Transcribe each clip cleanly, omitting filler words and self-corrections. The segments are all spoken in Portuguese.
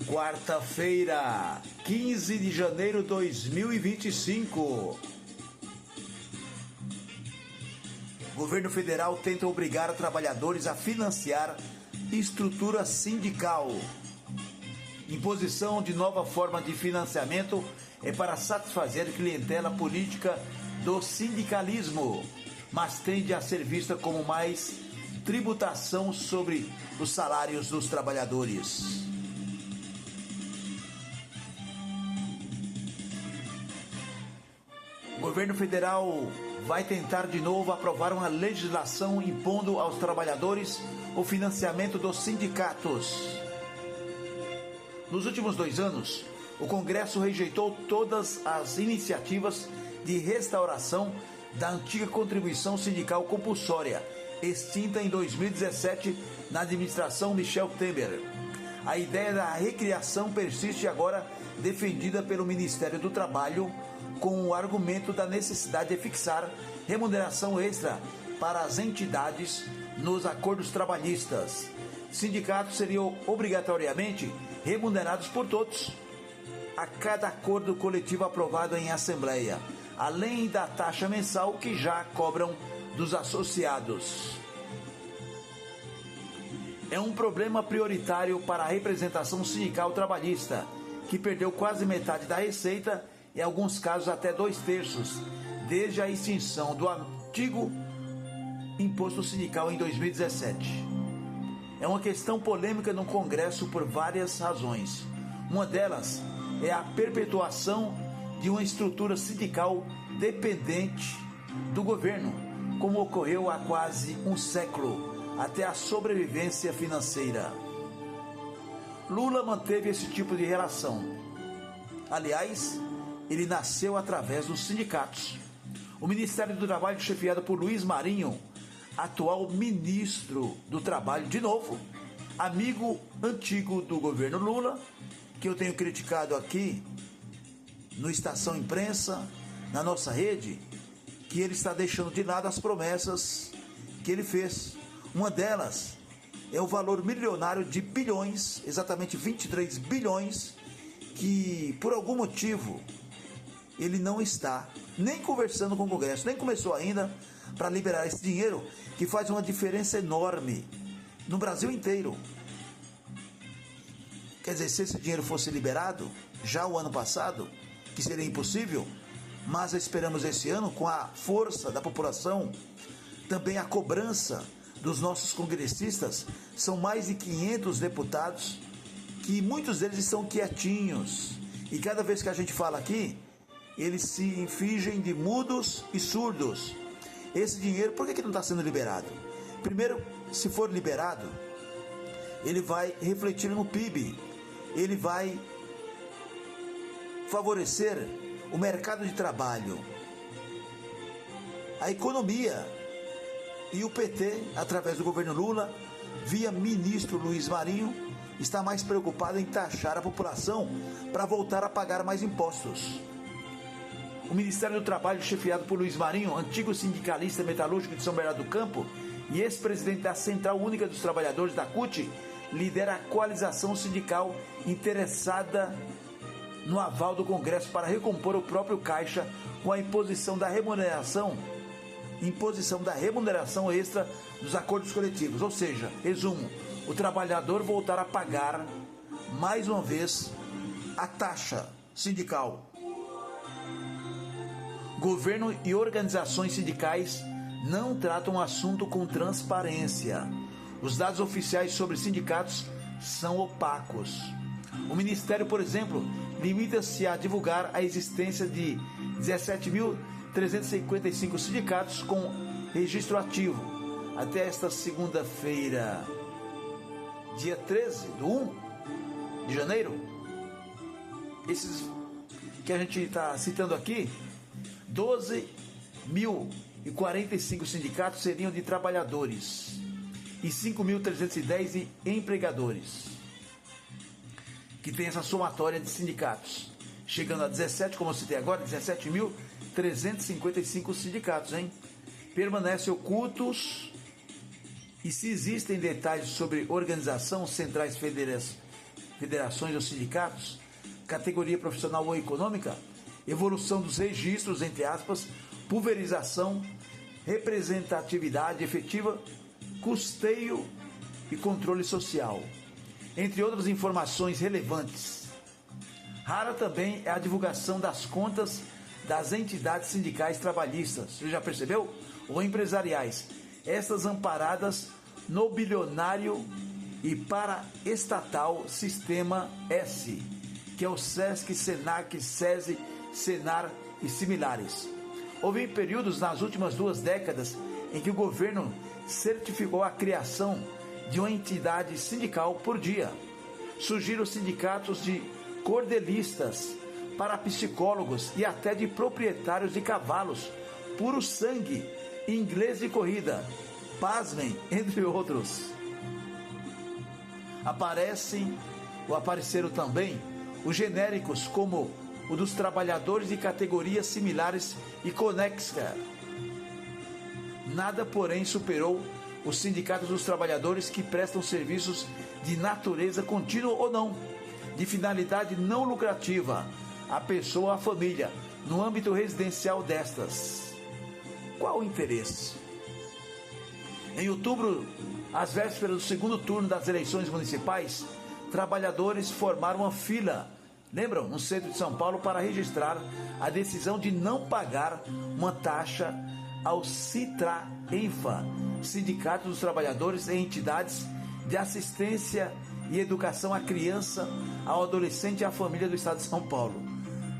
Quarta-feira, 15 de janeiro de 2025. O governo federal tenta obrigar trabalhadores a financiar estrutura sindical. Imposição de nova forma de financiamento é para satisfazer a clientela política do sindicalismo, mas tende a ser vista como mais tributação sobre os salários dos trabalhadores. O governo federal vai tentar de novo aprovar uma legislação impondo aos trabalhadores o financiamento dos sindicatos. Nos últimos 2 anos, o Congresso rejeitou todas as iniciativas de restauração da antiga contribuição sindical compulsória, extinta em 2017 na administração Michel Temer. A ideia da recriação persiste agora, defendida pelo Ministério do Trabalho, com o argumento da necessidade de fixar remuneração extra para as entidades nos acordos trabalhistas. Sindicatos seriam obrigatoriamente remunerados por todos a cada acordo coletivo aprovado em assembleia, além da taxa mensal que já cobram dos associados. É um problema prioritário para a representação sindical trabalhista, que perdeu quase metade da receita, em alguns casos até 2/3, desde a extinção do antigo imposto sindical em 2017. É uma questão polêmica no Congresso por várias razões. Uma delas é a perpetuação de uma estrutura sindical dependente do governo, como ocorreu há quase um século, até a sobrevivência financeira. Lula manteve esse tipo de relação. Aliás, ele nasceu através dos sindicatos. O Ministério do Trabalho, chefiado por Luiz Marinho, atual ministro do Trabalho, de novo, amigo antigo do governo Lula, que eu tenho criticado aqui no Estação Imprensa, na nossa rede, que ele está deixando de lado as promessas que ele fez. Uma delas é o valor milionário de bilhões, exatamente 23 bilhões, que por algum motivo ele não está nem conversando com o Congresso, nem começou ainda para liberar esse dinheiro, que faz uma diferença enorme no Brasil inteiro. Quer dizer, se esse dinheiro fosse liberado já o ano passado, que seria impossível, mas esperamos esse ano, com a força da população, também a cobrança dos nossos congressistas. São mais de 500 deputados, que muitos deles estão quietinhos, e cada vez que a gente fala aqui, eles se fingem de mudos e surdos. Esse dinheiro, por que não está sendo liberado? Primeiro, se for liberado, ele vai refletir no PIB, ele vai favorecer o mercado de trabalho, a economia. E o PT, através do governo Lula, via ministro Luiz Marinho, está mais preocupado em taxar a população para voltar a pagar mais impostos. O Ministério do Trabalho, chefiado por Luiz Marinho, antigo sindicalista metalúrgico de São Bernardo do Campo e ex-presidente da Central Única dos Trabalhadores da CUT, lidera a coalização sindical interessada no aval do Congresso para recompor o próprio caixa com a imposição da remuneração extra dos acordos coletivos. Ou seja, resumo, o trabalhador voltar a pagar mais uma vez a taxa sindical. Governo e organizações sindicais não tratam o assunto com transparência. Os dados oficiais sobre sindicatos são opacos. O Ministério, por exemplo, limita-se a divulgar a existência de 17.355 sindicatos com registro ativo. Até esta segunda-feira, dia 13 de 1 de janeiro, esses que a gente está citando aqui, 12.045 sindicatos seriam de trabalhadores e 5.310 de empregadores, que tem essa somatória de sindicatos, chegando a 17, como eu citei agora, 17.355 sindicatos, permanecem ocultos, e se existem detalhes sobre organização, centrais federações ou sindicatos, categoria profissional ou econômica, evolução dos registros, entre aspas, pulverização, representatividade efetiva, custeio e controle social, entre outras informações relevantes. Rara também é a divulgação das contas das entidades sindicais trabalhistas, você já percebeu? Ou empresariais, estas amparadas no bilionário e paraestatal Sistema S, que é o SESC, SENAC, SESI, SENAR e similares. Houve períodos nas últimas 2 décadas em que o governo certificou a criação de uma entidade sindical por dia. Surgiram sindicatos de cordelistas, parapsicólogos e até de proprietários de cavalos, puro sangue, inglês de corrida, pasmem, entre outros. Apareceram também os genéricos como o dos trabalhadores de categorias similares e conexa. Nada, porém, superou os sindicatos dos trabalhadores que prestam serviços de natureza contínua ou não, de finalidade não lucrativa, à pessoa ou à família, no âmbito residencial destas. Qual o interesse? Em outubro, às vésperas do segundo turno das eleições municipais, trabalhadores formaram uma fila, lembram, no centro de São Paulo, para registrar a decisão de não pagar uma taxa ao CITRA-ENFA, Sindicato dos Trabalhadores e Entidades de Assistência e Educação à Criança, ao Adolescente e à Família do Estado de São Paulo.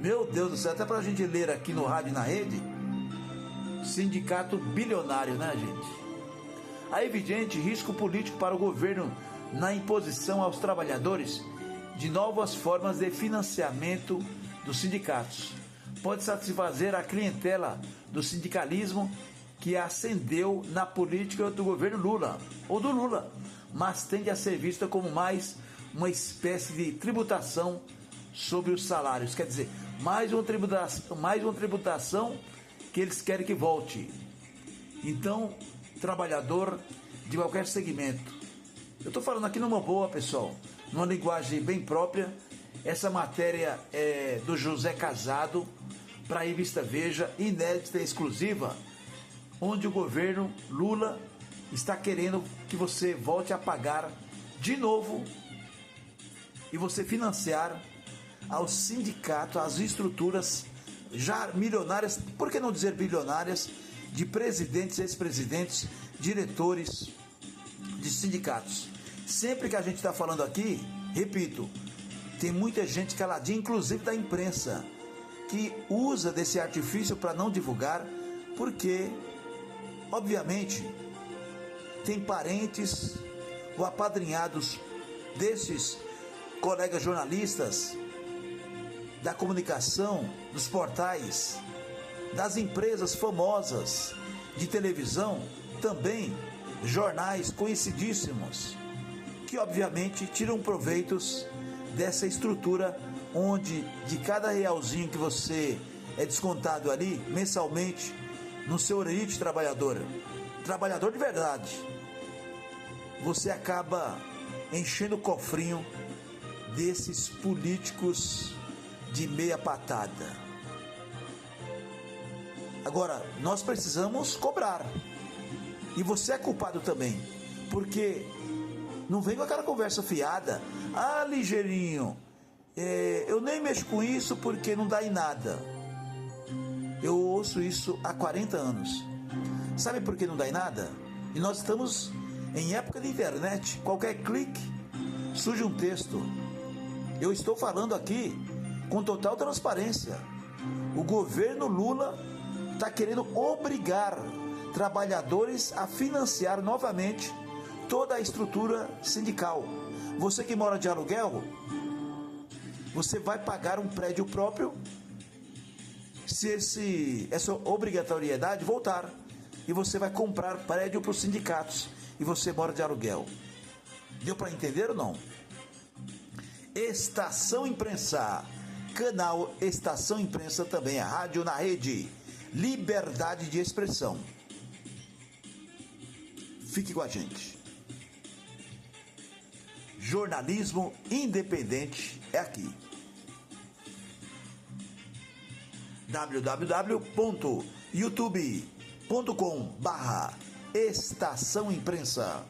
Meu Deus do céu, até para a gente ler aqui no rádio e na rede, sindicato bilionário, né, gente? Há evidente risco político para o governo na imposição aos trabalhadores de novas formas de financiamento dos sindicatos. Pode satisfazer a clientela do sindicalismo que ascendeu na política do governo Lula, ou do Lula, mas tende a ser vista como mais uma espécie de tributação sobre os salários. Quer dizer, mais uma tributação que eles querem que volte. Então, trabalhador de qualquer segmento. Eu estou falando aqui numa boa, pessoal, numa linguagem bem própria. Essa matéria é do José Casado, para a revista Veja, inédita e exclusiva, onde o governo Lula está querendo que você volte a pagar de novo e você financiar ao sindicato, às estruturas já milionárias, por que não dizer bilionárias, de presidentes, ex-presidentes, diretores de sindicatos. Sempre que a gente está falando aqui, repito, tem muita gente caladinha, inclusive da imprensa, que usa desse artifício para não divulgar, porque, obviamente, tem parentes ou apadrinhados desses colegas jornalistas da comunicação, dos portais, das empresas famosas de televisão, também jornais conhecidíssimos, que obviamente tiram proveitos dessa estrutura onde de cada realzinho que você é descontado ali mensalmente no seu orelite trabalhador de verdade, você acaba enchendo o cofrinho desses políticos de meia patada. Agora, nós precisamos cobrar. E você é culpado também, porque não vem com aquela conversa fiada. Ah, ligeirinho, eu nem mexo com isso porque não dá em nada. Eu ouço isso há 40 anos. Sabe por que não dá em nada? E nós estamos em época de internet. Qualquer clique surge um texto. Eu estou falando aqui com total transparência. O governo Lula está querendo obrigar trabalhadores a financiar novamente toda a estrutura sindical. Você que mora de aluguel, você vai pagar um prédio próprio se essa obrigatoriedade voltar, e você vai comprar prédio para os sindicatos e você mora de aluguel. Deu para entender ou não? Estação Imprensa, canal Estação Imprensa também, a rádio na rede, liberdade de expressão. Fique com a gente. Jornalismo independente é aqui. www.youtube.com/Estação Imprensa